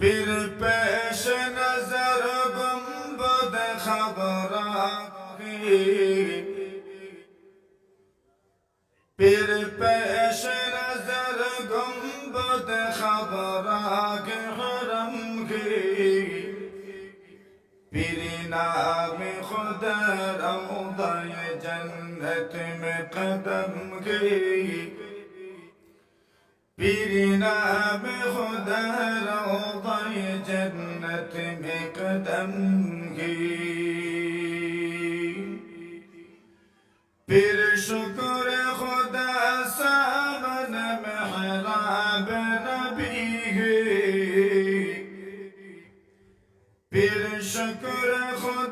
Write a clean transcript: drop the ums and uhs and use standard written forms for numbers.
पीर पेश नजर गुंबद खबरा की, पीर पेश नजर गुंबद खबरा के हरम की, पीरी नाम खुदा रौदाए जन्नत में कदम की, पीरी नाम खुदा रौदाए जन्नत में कदम की। पीर शुक्र खुदा सामन महराब नबी है, पीर शुक्र खुदा